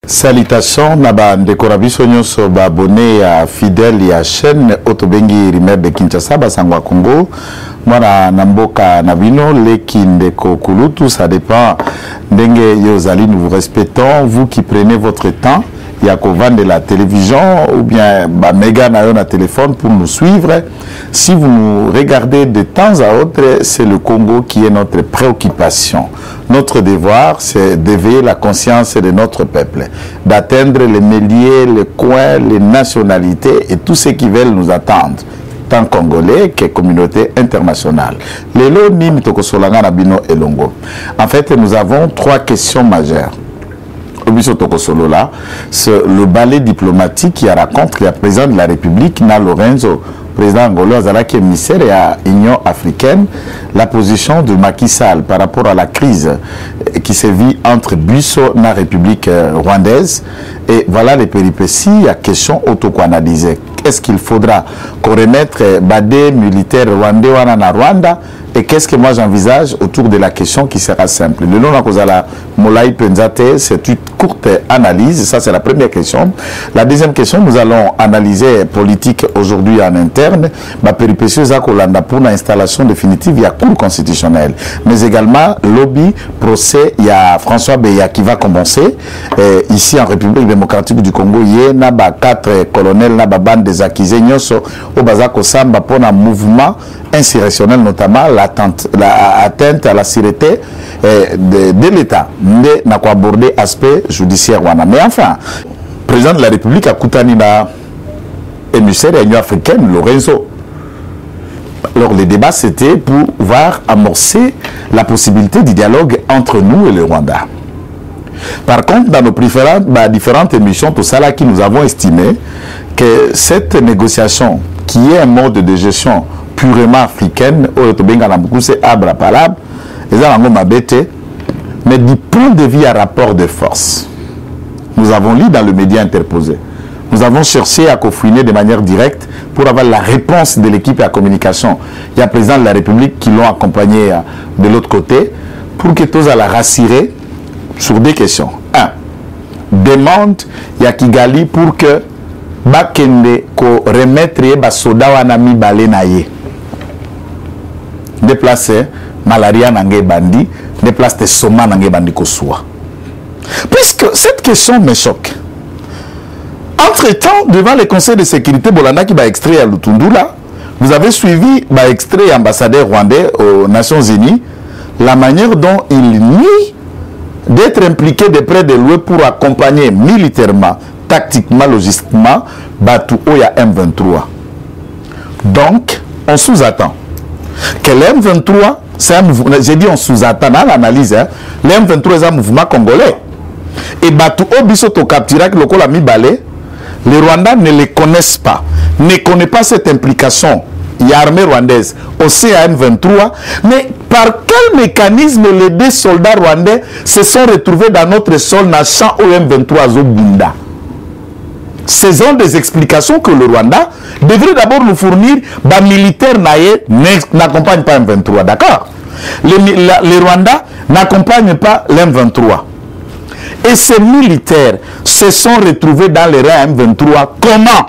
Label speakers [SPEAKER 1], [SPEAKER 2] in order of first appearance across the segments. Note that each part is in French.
[SPEAKER 1] Salutations, naba ndekora biso nyonso ba abonné à fidèle ya chaîne Otobengi Rimer de Kinshasa basangwa Congo. Mwana namboka nabino leki ndeko kulutu, ça dépend ndenge yozali. Nous vous respectons, vous qui prenez votre temps Yakovan de la télévision ou bien méga na na téléphone pour nous suivre. Si vous nous regardez de temps à autre, c'est le Congo qui est notre préoccupation. Notre devoir, c'est d'éveiller la conscience de notre peuple, d'atteindre les milliers, les coins, les nationalités et tous ceux qui veulent nous attendre, tant congolais que communauté internationale. Lelo ni mitokosolanga na bino elongo. En fait, nous avons trois questions majeures. C'est le ballet diplomatique qui raconte que le président de la République, Na Lorenzo, président angolais, qui est émissaire à l'Union africaine, la position de Macky Sall par rapport à la crise qui se vit entre Busso et la République rwandaise. Et voilà les péripéties, il y a question auto-analysée. Qu'est-ce qu'il faudra qu'on remette Badé militaire rwandais ou en Rwanda? Et qu'est-ce que moi j'envisage autour de la question qui sera simple. Le nom Molai Penzate, c'est une courte analyse. Ça, c'est la première question. La deuxième question, nous allons analyser politique aujourd'hui en interne. Ma péripétie Zakolanda pour l'installation définitive, il y a cour constitutionnelle. Mais également, lobby, procès, il y a François Beya qui va commencer. Ici, en République démocratique du Congo, il y a 4 colonels, bande des accusés, au Bazako Samba pour un mouvement insurrectionnel, notamment l'atteinte à la sûreté de l'État. Mais n'a pas abordé l'aspect judiciaire. Mais enfin, le président de la République a coutani na émissaire de l'Union africaine, Lorenzo. Alors le débat c'était pour pouvoir amorcer la possibilité du dialogue entre nous et le Rwanda. Par contre, dans nos différentes émissions, tout ça là qui nous avons estimé que cette négociation, qui est un mode de gestion purement africaine, c'est abra palab, mais du point de vue à rapport de force, nous avons lu dans le média interposé. Nous avons cherché à confiner de manière directe pour avoir la réponse de l'équipe à communication. Il y a le président de la République qui l'ont accompagné de l'autre côté pour que tous la rassurer sur des questions. 1. Demande Yakigali pour que Bakende ko remettre basoda wana mibale na ye. Déplacer malaria nangé bandi, déplacer soma nangé bandi kosua. Puisque cette question me choque. Entre-temps, devant le Conseil de sécurité Bolanda qui va extrait à Lutundula, vous avez suivi extrait ambassadeur rwandais aux Nations Unies, la manière dont il nie d'être impliqué de près de loin pour accompagner militairement, tactiquement, logistiquement, Batou Oya M23. Donc, on sous-attend que l'M23, c'est un mouvement, j'ai dit on sous-attend dans l'analyse, hein, l'M23 est un mouvement congolais. Et Batou Obisoto Kaptirak, le Kolami Balé, les Rwandais ne les connaissent pas, ne connaissent pas cette implication. Il y a l'armée rwandaise au CAM23, mais par quel mécanisme les deux soldats rwandais se sont retrouvés dans notre sol dans le champ OM23 Zobunda? Ce sont des explications que le Rwanda devrait d'abord nous fournir. Les militaires n'accompagnent pas M23, d'accord? Les Rwandais n'accompagnent pas l'M23. Et ces militaires se sont retrouvés dans les rangs M23. Comment?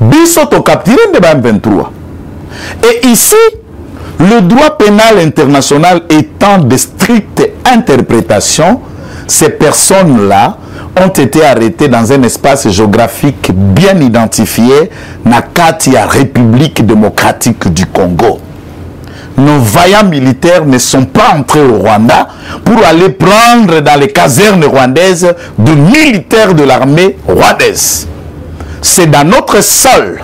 [SPEAKER 1] Bisoto capturé de M23. Et ici, le droit pénal international étant de stricte interprétation, ces personnes-là ont été arrêtées dans un espace géographique bien identifié, Nakatia, République démocratique du Congo. Nos vaillants militaires ne sont pas entrés au Rwanda pour aller prendre dans les casernes rwandaises de militaires de l'armée rwandaise. C'est dans notre sol,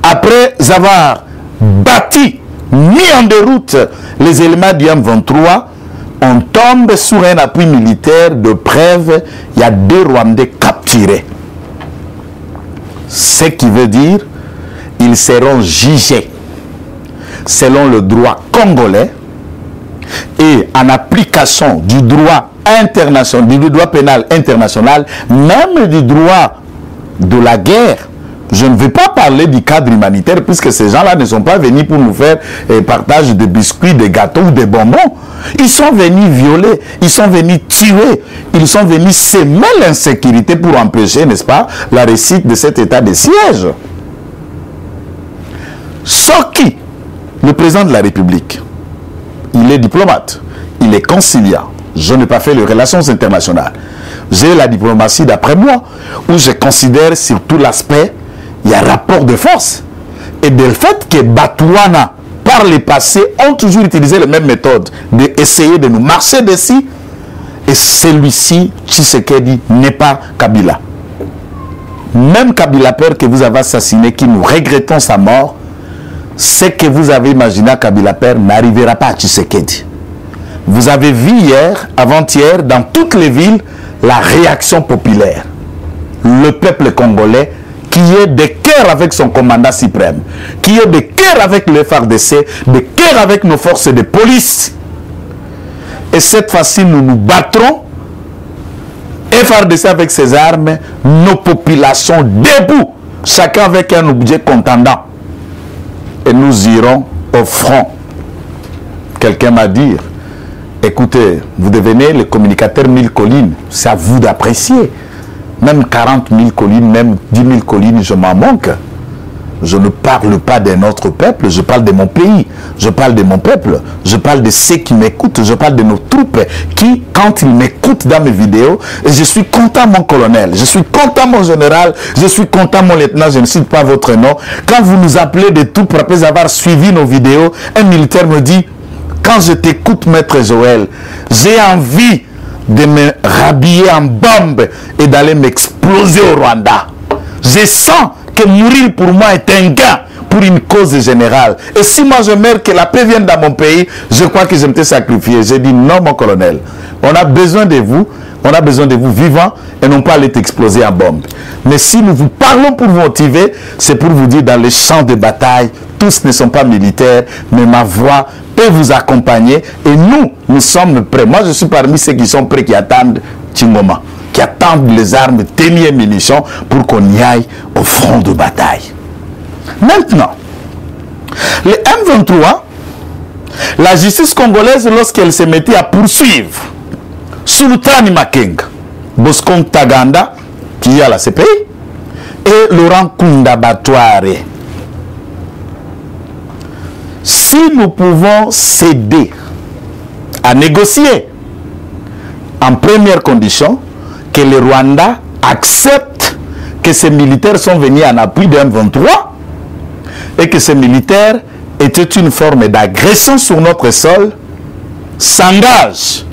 [SPEAKER 1] après avoir bâti, mis en déroute les éléments du M23, on tombe sur un appui militaire de preuve, il y a 2 Rwandais capturés. Ce qui veut dire ils seront jugés selon le droit congolais et en application du droit international, du droit pénal international, même du droit de la guerre Je ne vais pas parler du cadre humanitaire puisque ces gens-là ne sont pas venus pour nous faire partage de biscuits, de gâteaux ou de bonbons. Ils sont venus violer, ils sont venus tuer, ils sont venus semer l'insécurité pour empêcher, n'est-ce pas, la réussite de cet état de siège. Soki, le président de la République, il est diplomate, il est conciliant. Je n'ai pas fait les relations internationales. J'ai la diplomatie d'après moi, où je considère surtout l'aspect, il y a rapport de force. Et du fait que Batouana, par le passé, ont toujours utilisé les mêmes méthodes d'essayer de nous marcher dessus. Et celui-ci, Tshisekedi, n'est pas Kabila. Même Kabila Père que vous avez assassiné, qui nous regrettons sa mort, ce que vous avez imaginé à Kabila Père n'arrivera pas à Tshisekedi. Vous avez vu hier, avant-hier, dans toutes les villes, la réaction populaire. Le peuple congolais qui est de cœur avec son commandant suprême, qui est de cœur avec le FARDC, de cœur avec nos forces de police. Et cette fois-ci, nous nous battrons, FARDC avec ses armes, nos populations debout, chacun avec un objet contendant. Et nous irons au front. Quelqu'un m'a dit, écoutez, vous devenez le communicateur 1000 collines, c'est à vous d'apprécier. Même 40 000 collines, même 10 000 collines, je m'en manque. Je ne parle pas de notre peuple, je parle de mon pays, je parle de mon peuple, je parle de ceux qui m'écoutent, je parle de nos troupes qui, quand ils m'écoutent dans mes vidéos, je suis content mon colonel, je suis content mon général, je suis content mon lieutenant, je ne cite pas votre nom. Quand vous nous appelez de troupes après avoir suivi nos vidéos, un militaire me dit, quand je t'écoute maître Joël, j'ai envie de me rhabiller en bombe et d'aller m'exploser au Rwanda. Je sens que mourir pour moi est un gain pour une cause générale. Et si moi je meurs, que la paix vienne dans mon pays, je crois que je me suis sacrifié. J'ai dit non mon colonel, on a besoin de vous vivants et non pas aller t'exploser en bombe. Mais si nous vous parlons pour vous motiver, c'est pour vous dire dans les champs de bataille, tous ne sont pas militaires, mais ma voix peut vous accompagner et nous sommes prêts. Moi je suis parmi ceux qui sont prêts, qui attendent Tchingoma, qui attendent les armes, tenir et munitions pour qu'on y aille au front de bataille. Maintenant, le M23, la justice congolaise, lorsqu'elle se mettait à poursuivre Sultani Makenga, Bosco Ntaganda, qui est à la CPI, et Laurent Kunda Batware, si nous pouvons céder à négocier en première condition que le Rwanda accepte que ces militaires sont venus en appui de M23 et que ces militaires étaient une forme d'agression sur notre sol, s'engage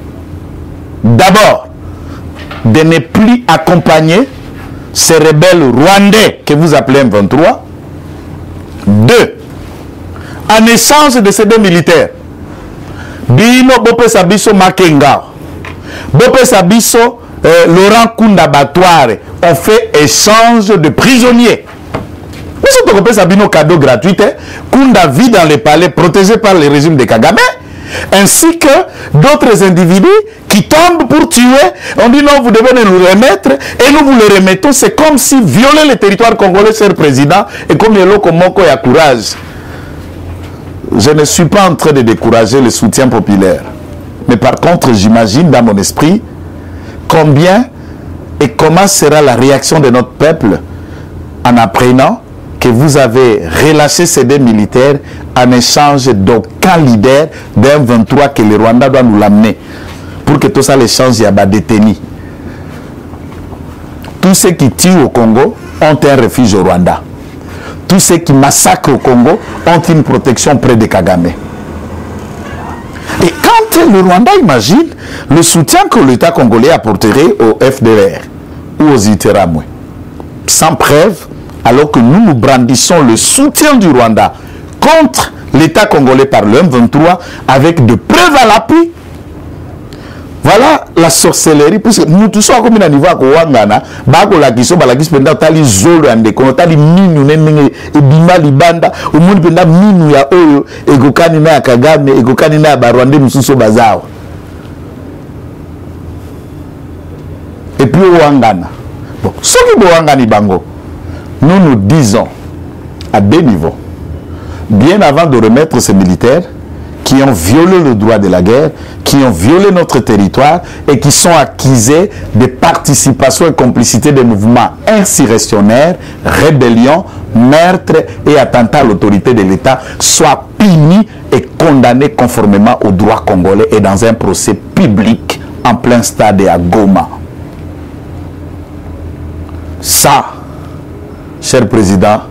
[SPEAKER 1] d'abord de ne plus accompagner ces rebelles rwandais que vous appelez M23. 2. En échange de ces deux militaires, Bino Bope Sabiso Makenga, Bope Sabiso Laurent Kunda Batware ont fait échange de prisonniers. Nous sommes Bope Sabino cadeau gratuit. Kunda vit dans les palais protégés par le régime de Kagame, ainsi que d'autres individus qui tombent pour tuer. On dit non, vous devez nous remettre et nous vous le remettons. C'est comme si violer le territoire congolais, cher président, et comme le Loko Moko y a courage. Je ne suis pas en train de décourager le soutien populaire. Mais par contre, j'imagine dans mon esprit combien et comment sera la réaction de notre peuple en apprenant que vous avez relâché ces deux militaires en échange d'aucun leader d'un 23 que le Rwanda doit nous l'amener. Pour que tout ça l'échange y a des détenus. Tous ceux qui tuent au Congo ont un refuge au Rwanda. Tous ceux qui massacrent au Congo ont une protection près de Kagame. Et quand le Rwanda imagine le soutien que l'État congolais apporterait au FDR ou aux Iteramwe, sans preuve, alors que nous brandissons le soutien du Rwanda contre l'État congolais par le M23 avec de preuves à l'appui. Voilà la sorcellerie, puisque nous tous sommes comme un niveau à Kouangana, Bako la kiso, Balakis Penda, Tali Zolo and Deko, Tali Minu, et Bima Libanda, au monde Penda Minu ya Oyo, et Gokanina à Kagame, et Gokanina à Barwande Moussouso Bazao. Et puis Ouangana. Bon, ce qui est Ouangani Bango, nous nous disons à deux niveaux, bien avant de remettre ces militaires qui ont violé le droit de la guerre, qui ont violé notre territoire et qui sont accusés de participation et complicité des mouvements insurrectionnaires, rébellions, meurtres et attentats à l'autorité de l'État, soient punis et condamnés conformément au droit congolais et dans un procès public en plein stade et à Goma. Ça, cher président,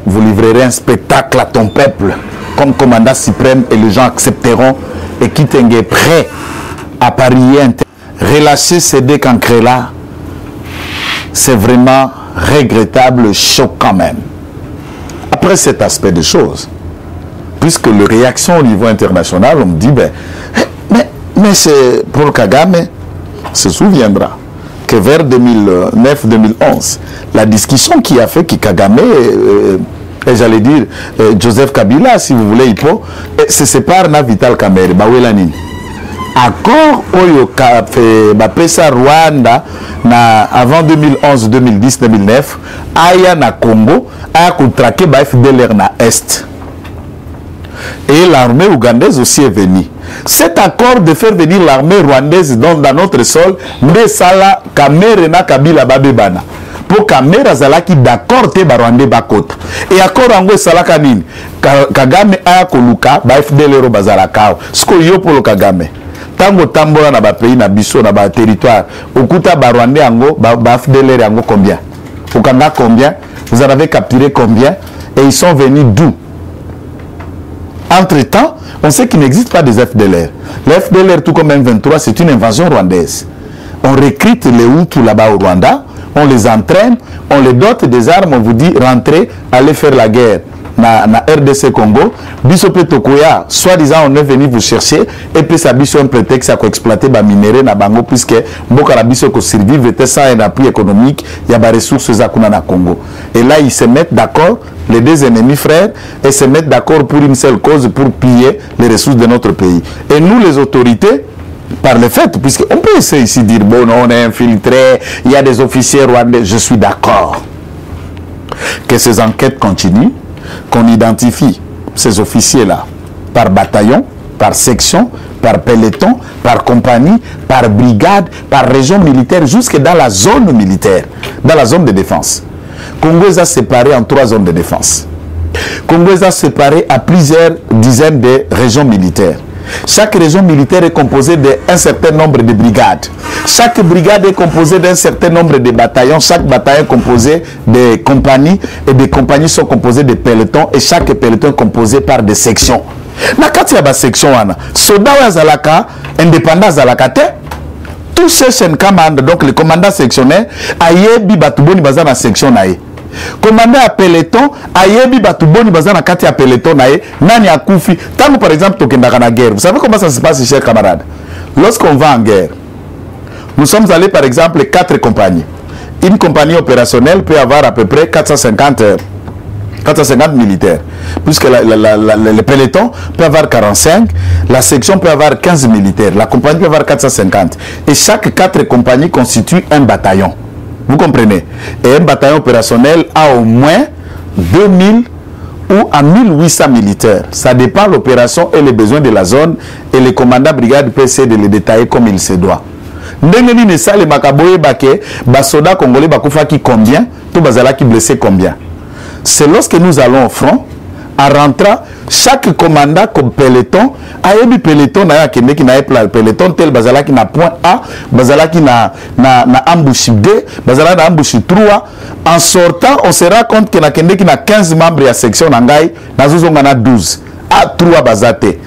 [SPEAKER 1] vous livrerez un spectacle à ton peuple comme commandant suprême et les gens accepteront et qui t'engagent prêt à parier. Relâcher ces deux cancrés-là, c'est vraiment regrettable, choquant même. Après cet aspect des choses, puisque les réactions au niveau international, on me dit, ben, mais c'est pour Kagame, se souviendra que vers 2009-2011, la discussion qui a fait que Kagame, et j'allais dire Joseph Kabila, si vous voulez, se sépare na Vital Kamerhe, Bawelanini. Accord Oyo Bapesa Rwanda na avant 2011, 2010, 2009, aya na Congo, aya contraqué ba FDLR na Est. Et l'armée ougandaise aussi est venue. Cet accord de faire venir l'armée rwandaise dans notre sol, Mbesala Kamerhe na Kabila Babebana. Pour Kamera Zalaki d'accord te Barwande Bakota. Et accord ango Salaka nini Kagame aya koluka ba FDLR bazalakao. Sko yo polo Kagame. Tango tambola na ba pays na biso na ba territoire. Okuta Barwande ango ba FDLR ango combien? Okanga combien? Vous en avez capturé combien? Et ils sont venus d'où? Entre-temps, on sait qu'il n'existe pas des FDLR. Les FDLR, tout comme M23, c'est une invasion rwandaise. On recrute les Hutus là-bas au Rwanda, on les entraîne, on les dote des armes, on vous dit rentrez, allez faire la guerre na RDC Congo. Bisope Tokoya, soi-disant on est venu vous chercher, et puis ça biso un prétexte à exploiter les minéraux na bango, puisque Mboka la biso ko survivre sans un appui économique, il y a des ressources zakuna na Congo. Et là ils se mettent d'accord, les deux ennemis frères, et se mettent d'accord pour une seule cause, pour piller les ressources de notre pays. Et nous les autorités, par le fait, puisqu'on peut essayer ici de dire, bon, on est infiltré, il y a des officiers rwandais, je suis d'accord que ces enquêtes continuent, qu'on identifie ces officiers-là par bataillon, par section, par peloton, par compagnie, par brigade, par région militaire, jusque dans la zone militaire, dans la zone de défense. Congo est séparé en 3 zones de défense. Congo est séparé à plusieurs dizaines de régions militaires. Chaque région militaire est composée d'un certain nombre de brigades. Chaque brigade est composée d'un certain nombre de bataillons. Chaque bataillon est composé de compagnies. Et des compagnies sont composées de pelotons. Et chaque peloton est composé par des sections. Nakati ya ba section wana. Soda wa zalaka, indépendant zalaka te. Tous ces chaînes commandes, donc les commandants sectionnaires, ayebi batuboni baza na section na ye. Commandant à peloton, ayebi batuboni baza na kati ya peloton na ye, nani akufi. Tango par exemple tokendaka na guerre. Vous savez comment ça se passe, chers camarades? Lorsqu'on va en guerre, nous sommes allés par exemple 4 compagnies. Une compagnie opérationnelle peut avoir à peu près 450 militaires. Puisque le peloton peut avoir 45, la section peut avoir 15 militaires, la compagnie peut avoir 450. Et chaque 4 compagnies constituent un bataillon. Vous comprenez? Et un bataillon opérationnel a au moins 2000 ou à 1800 militaires. Ça dépend de l'opération et les besoins de la zone. Et le commandant brigade peut essayer de les détailler comme il se doit. Ndengeni ne sale makaboye bake, basoda congolais bakufaki combien, tout bazala qui blessé combien. C'est lorsque nous allons au front, en rentrant, chaque commandant comme peloton, ayebi peloton na yakende ki na peloton tel bazala ki na point A, bazala ki na ambush 2, bazala na ambush 3. En sortant, on se rend compte que na kende ki na 15 membres ya section nangai, na zuzonga na 12. A 3 bazate.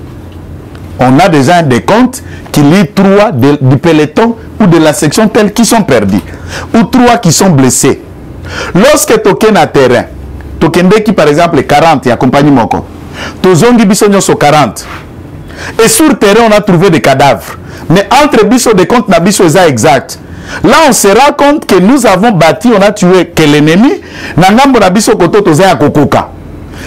[SPEAKER 1] On a déjà un décompte qui lit 3 du peloton ou de la section telle qui sont perdus, ou 3 qui sont blessés. Lorsque token à terrain, tokende qui par exemple 40 et accompagne moko, tozongi biso nyoso 40. Et sur terrain on a trouvé des cadavres. Mais entre biso de compte na biso exact. Là on se rend compte que nous avons bâti, on a tué que l'ennemi, na ngambo na biso koto toza ya kokoka.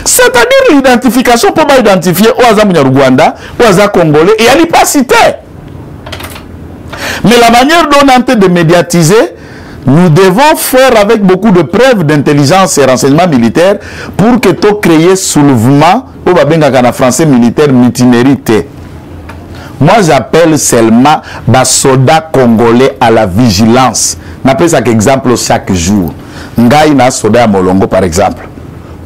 [SPEAKER 1] C'est-à-dire l'identification pour identifier Oaza Rwanda, Oaza Congolais, et il y a l'opacité. Mais la manière dont on a de médiatiser, Nous devons faire avec beaucoup de preuves d'intelligence et renseignements militaires pour que tu crées soulèvement au en français militaire mutinérité. Moi j'appelle seulement les soldats congolais à la vigilance. N'appelle ça qu'exemple chaque jour. Ngai na soda à Molongo par exemple.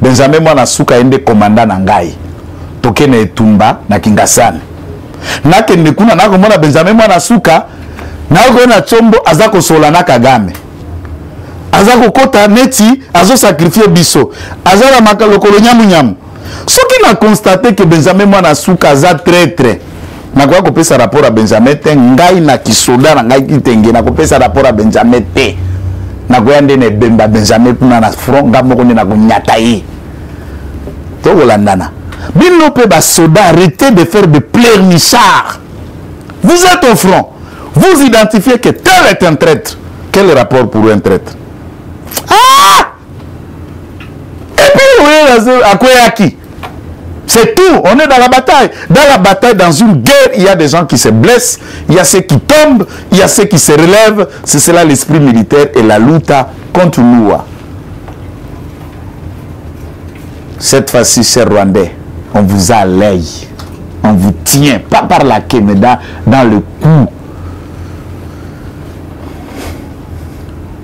[SPEAKER 1] Benjamin Mwana Suka ende commandant na Ngai. Toke na Etumba na Kingasani. Na kende kuna na komona Benjamin Mwana Suka na ko na Chombo azako sola na Kagame. Azako kota neti azo sacrifier biso. Azala makalokolo nyamu nyamu. Soki na constaté que Benjamin Mwana Suka za traître. Na kwa kopesa rapport à Benjamin te Ngai na kisoda na Ngai kitenge na kopesa rapport à Benjamin te. Na kwa ndene bemba Benjamin kuna na front ngamoko na kunyata yi. To landana. Bino pe ba soda, arrêtez de faire de pleurnichards. Vous êtes au front. Vous identifiez que tel est un traître. Quel rapport pour un traître? Ah! Et puis vous voyez à quoi qui? C'est tout. On est dans la bataille. Dans la bataille, dans une guerre, il y a des gens qui se blessent, il y a ceux qui tombent, il y a ceux qui se relèvent. C'est cela l'esprit militaire et la lutte contre nous. Cette fois-ci, chers Rwandais, on vous a à l'œil. On vous tient, pas par la queue, mais dans le cou.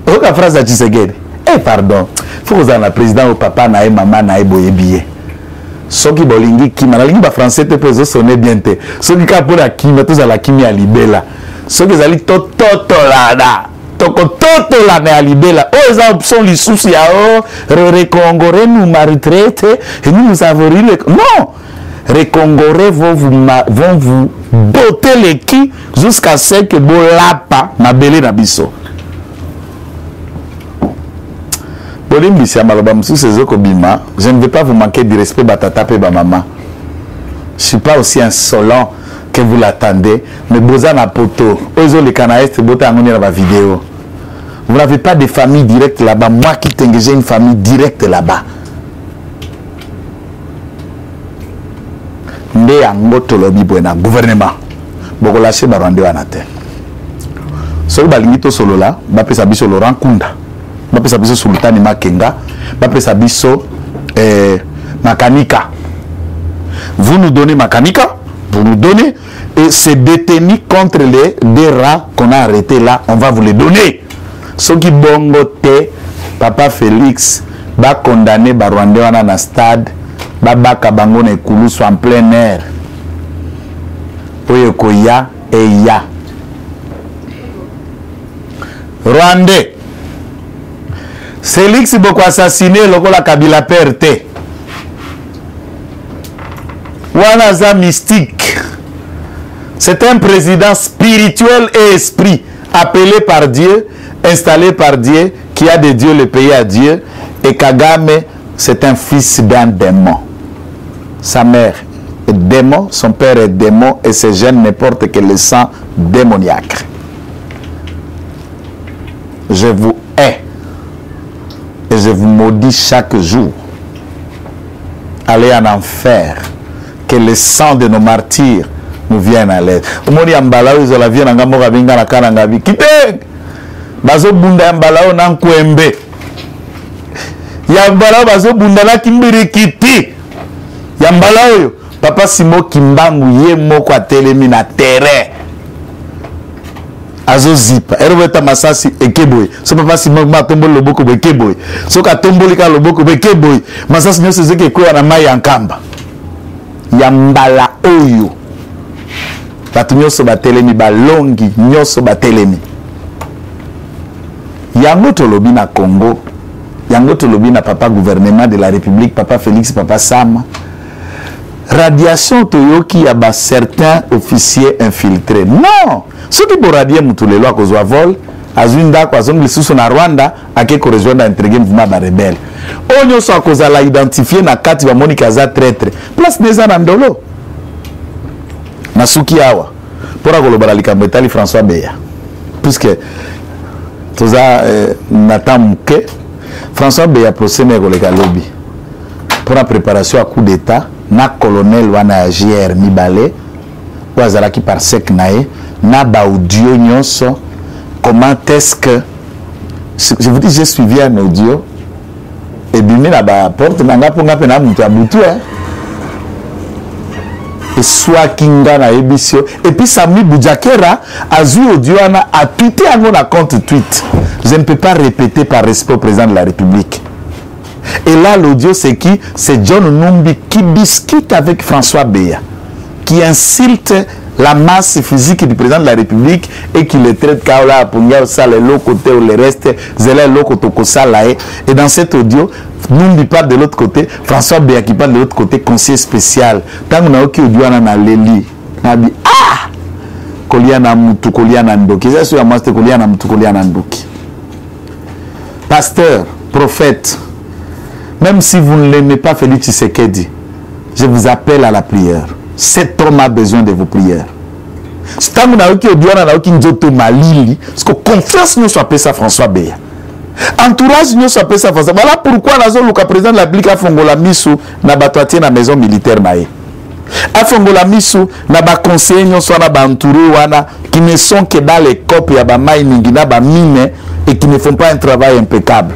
[SPEAKER 1] Aucune phrase à Tshisekedi. Eh pardon, il faut que vous ayez un président, au papa, nae maman, nae boye billet. Soki bolingi kima, la lingi ba français te peut sonner bien te. Soki ka pour la kima, tous à la kimi à libela. Soki zali toto la da. Toko toto la ne à libela. Oh, les options, les soucis, oh, recongoré nous ma retraite et nous avons ri le. Non! Recongoré vont vous botter les qui jusqu'à ce que bolapa na belé na biso. Je ne veux pas vous manquer de respect, batata pe ba maman. Je ne suis pas aussi insolent que vous l'attendez. Mais Bozana Poto, Ozo le Canaïste, Bota Angoni dans la vidéo. Vous n'avez pas de famille directe là-bas. Moi qui j'ai une famille directe là-bas. Nde Angoto Lobi Buena, gouvernement. Boko lâché Barande Wanate. Solo Balingito Solo là, Bapé Sabiso Laurent Kunda. Bapé Sabiso Sultani Makenga. Bapé Sabiso Makanika. Vous nous donnez Makanika, vous nous donnez, et ces détenus contre les deux rats qu'on a arrêtés là, on va vous les donner. Ceux qui bongote, Papa Félix, va condamner Barwande wana na stade, Baba Kabango ne Koulousu en plein air. Oyo koya et ya. Rwandais. Félix beaucoup assassiné, lokola Kabila perte. Wanaza mystique. C'est un président spirituel et esprit, appelé par Dieu, installé par Dieu, qui a de Dieu le pays à Dieu. Et Kagame, c'est un fils d'un démon. Sa mère est démon, son père est démon, et ses gènes ne portent que le sang démoniaque. Je vous hais. Et je vous maudis chaque jour. Allez en enfer. Que le sang de nos martyrs nous vienne à l'aide. Omoni ambalao izola vienne nga moka binga na kana ngabi. Kite! Bazo bunda ambalao na nkwembe. Ya ambalao bazo bunda na kimbiri kiti. Ya ambalao yo. Papa Simo Kimbangu ye moko atelemi na terrain. Azo zipa. Erweta masasi ekeboy. So papa Simo matombo loboko be keboy. So ka tomboli ka loboko be keboy. Masasi nyoso zeke kwa na mai yankamba. Yambala oyo batu nyoso batelemi balongi nyoso batelemi yango tolobi na Congo, yango tolobi na papa gouvernement de la République, papa Félix, papa Sama. Radiation toyoki ya ba certains officiers infiltrés. Non, ceux qui bo radier mutulelo a kozwa vol azwinda kwa zongi suso na Rwanda ake ko rejoindre entreguer mouvement ba rebelle. Onyo so akozala identifier na kati ba Monica za traître. Place des anandolo. Nasuki awa. Pora kolobala likambo etali François Beya. Puisque toza natamke François Beya procès ne koleka lobby. Pour la préparation à coup d'état na colonel wana JR Mibale ou azalaki par sec nae na ba audio nyonso. Comment est-ce que Je vous dis, j'ai suivi un audio. Et bimé la porte, nanga ponga pena mutu abutu, hein. Et soit kinga na ebisio. Et puis Sami Boudiakera a vu audio a tweeté à mon compte tweet. Je ne peux pas répéter par respect au président de la République. Et là, l'audio, c'est qui? C'est John Numbi qui discute avec François Beya, qui insulte la masse physique du président de la République et qui le traite Kaola, Punga, Sale, l'autre côté ou le reste, Zela, l'autre côté, et dans cet audio, Numbi parle de l'autre côté, François Beya qui parle de l'autre côté, conseiller spécial. Tant qu'on a aucun audio, on a Leli. On a dit, ah! Koliana Moutou, Koliana Ndoki. C'est sûr, moi, c'était Koliana Moutou, Koliana Ndoki. Pasteur, prophète, même si vous ne l'aimez pas, Félix Tshisekedi, je vous appelle à la prière. Cet homme a besoin de vos prières. Parce que confiance nous soit appelé ça François Beya. Entourage nous soit appelé ça François. Voilà pourquoi le président de la République a fait la mise na batoitier na maison militaire naé. A fait la mise na ba conseiller nous soit na ba entouré wana qui ne sont que dans les copes ya ba mining na ba mine et qui ne font pas un travail impeccable.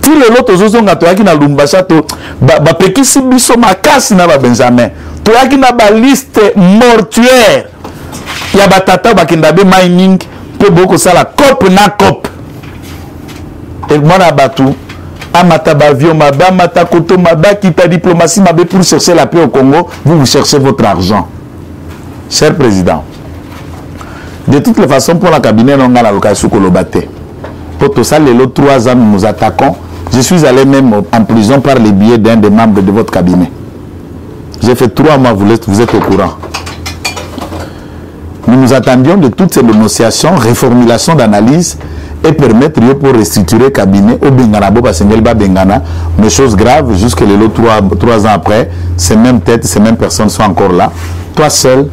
[SPEAKER 1] Si les autres choses qui na Lumbacha to ba pekisi biso makasi na ba Benjamin. Toi qui na ba liste mortuaire. Ya ba tata ba kindabe mining pe boko sala cop na cop. Et moi na batu amata ba avion maba mata koto maba qui ta diplomatie maba pour chercher la paix au Congo, vous cherchez votre argent. Cher président. De toutes les façons pour la cabinet non la location kolobate. Pour tout ça les 3 ans nous attaquons. Je suis allé même en prison par les billets d'un des membres de votre cabinet. J'ai fait 3 mois, vous êtes au courant. Nous nous attendions de toutes ces dénonciations, reformulation d'analyse et permettre pour restructurer le cabinet au Bengana, Bengana, mais chose grave, jusque les 3 ans après, ces mêmes têtes, ces mêmes personnes sont encore là. Toi seul,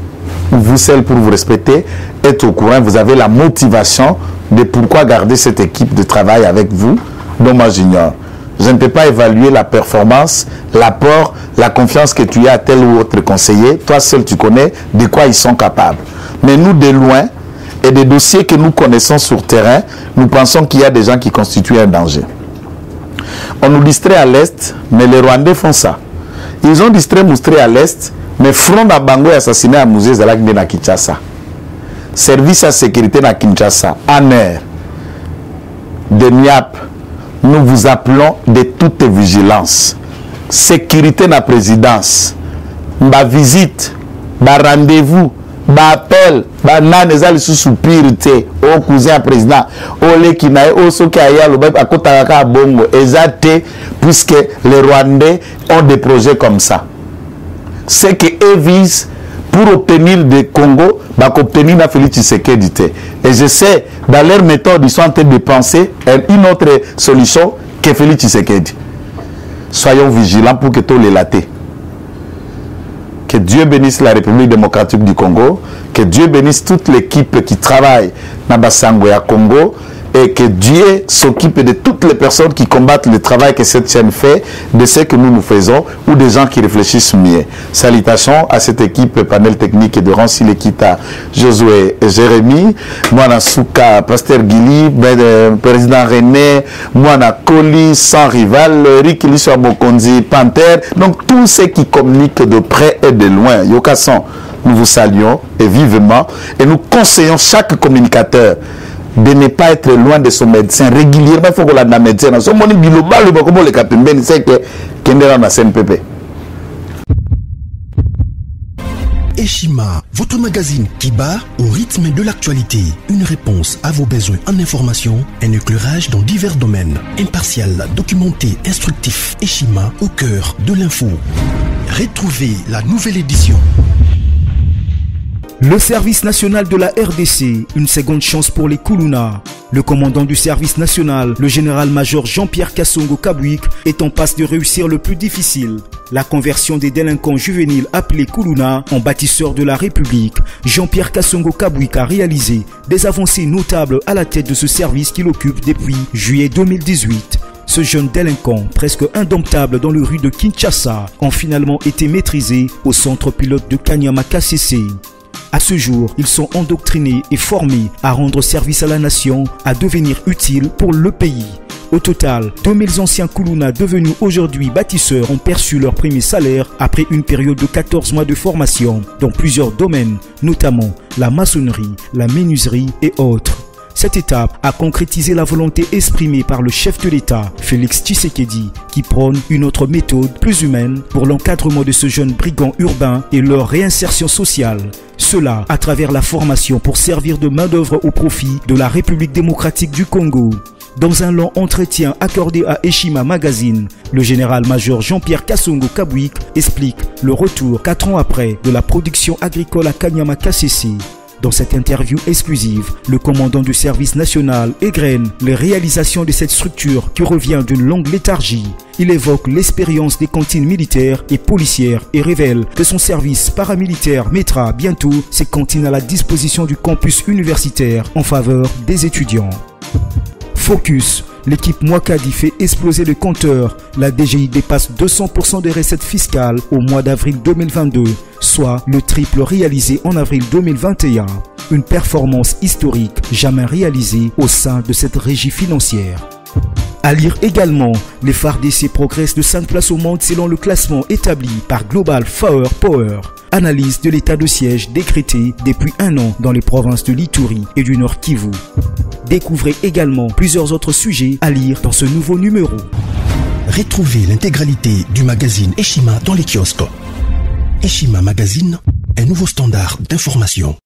[SPEAKER 1] vous seul pour vous respecter, êtes au courant, vous avez la motivation de pourquoi garder cette équipe de travail avec vous. Donc moi j'ignore. Je ne peux pas évaluer la performance, l'apport, la confiance que tu as à tel ou autre conseiller. Toi seul tu connais de quoi ils sont capables. Mais nous de loin, et des dossiers que nous connaissons sur terrain, nous pensons qu'il y a des gens qui constituent un danger. On nous distrait à l'Est, mais les Rwandais font ça. Ils ont distrait Moustré à l'Est, mais front à Bango et assassiné à Mouzé Zalakne na Kinshasa. Service à sécurité na Kinshasa, ANER, de NIAP, nous vous appelons de toute vigilance. Sécurité na présidence, ma visite, ma rendez-vous, ma appel, ma nanezali sous soupirité au cousin président, au lekinae, au sokaya, le bébé à Kotaraka Bongo, exacté, puisque les Rwandais ont des projets comme ça. C'est qu'eux visent pour obtenir des Congo, bah, obtenir la Félix Tshisekedi. Et je sais, dans leur méthode, ils sont en train de penser une autre solution que Félix Tshisekedi. Soyons vigilants pour que tout les laté. Que Dieu bénisse la République démocratique du Congo, que Dieu bénisse toute l'équipe qui travaille dans Bassango et à Congo, et que Dieu s'occupe de toutes les personnes qui combattent le travail que cette chaîne fait, de ce que nous faisons, ou des gens qui réfléchissent mieux. Salutations à cette équipe panel technique de Rancy Lekita, Josué et Jérémy, Moana Souka, Pasteur Guili, Président René, Moana Koli, sans rival, Rick Lissua Mokonzi, Panther, donc tous ceux qui communiquent de près et de loin. Yokason, nous vous saluons et vivement, et nous conseillons chaque communicateur de ne pas être loin de son médecin régulièrement. Il faut que la médecin dans son monde global comme le capitaine c'est que Kendera na CNPP.
[SPEAKER 2] Eshima, votre magazine qui bat au rythme de l'actualité. Une réponse à vos besoins en information, un éclairage dans divers domaines. Impartial, documenté, instructif. Eshima au cœur de l'info. Retrouvez la nouvelle édition.
[SPEAKER 3] Le service national de la RDC, une seconde chance pour les Koulouna. Le commandant du service national, le général-major Jean-Pierre Kassongo Kabouik, est en passe de réussir le plus difficile. La conversion des délinquants juvéniles appelés Koulouna en bâtisseurs de la République. Jean-Pierre Kassongo Kabouik a réalisé des avancées notables à la tête de ce service qu'il occupe depuis juillet 2018. Ce jeune délinquant, presque indomptable dans les rues de Kinshasa, ont finalement été maîtrisés au centre pilote de Kanyama KCC. À ce jour, ils sont endoctrinés et formés à rendre service à la nation, à devenir utiles pour le pays. Au total, 2000 anciens Kuluna devenus aujourd'hui bâtisseurs ont perçu leur premier salaire après une période de 14 mois de formation dans plusieurs domaines, notamment la maçonnerie, la menuiserie et autres. Cette étape a concrétisé la volonté exprimée par le chef de l'État, Félix Tshisekedi, qui prône une autre méthode plus humaine pour l'encadrement de ce jeune brigand urbain et leur réinsertion sociale. Cela à travers la formation pour servir de main-d'œuvre au profit de la République démocratique du Congo. Dans un long entretien accordé à Eshima Magazine, le général-major Jean-Pierre Kassongo Kabouik explique le retour 4 ans après de la production agricole à Kanyama Kasese. Dans cette interview exclusive, le commandant du service national égrène les réalisations de cette structure qui revient d'une longue léthargie. Il évoque l'expérience des cantines militaires et policières et révèle que son service paramilitaire mettra bientôt ses cantines à la disposition du campus universitaire en faveur des étudiants. Focus, l'équipe Mwakadi fait exploser le compteur. La DGI dépasse 200% des recettes fiscales au mois d'avril 2022, soit le triple réalisé en avril 2021. Une performance historique jamais réalisée au sein de cette régie financière. À lire également, les FARDC progressent de 5 places au monde selon le classement établi par Global Power. Analyse de l'état de siège décrété depuis 1 an dans les provinces de l'Ituri et du Nord Kivu. Découvrez également plusieurs autres sujets à lire dans ce nouveau numéro.
[SPEAKER 2] Retrouvez l'intégralité du magazine Eshima dans les kiosques. Eshima Magazine, un nouveau standard d'information.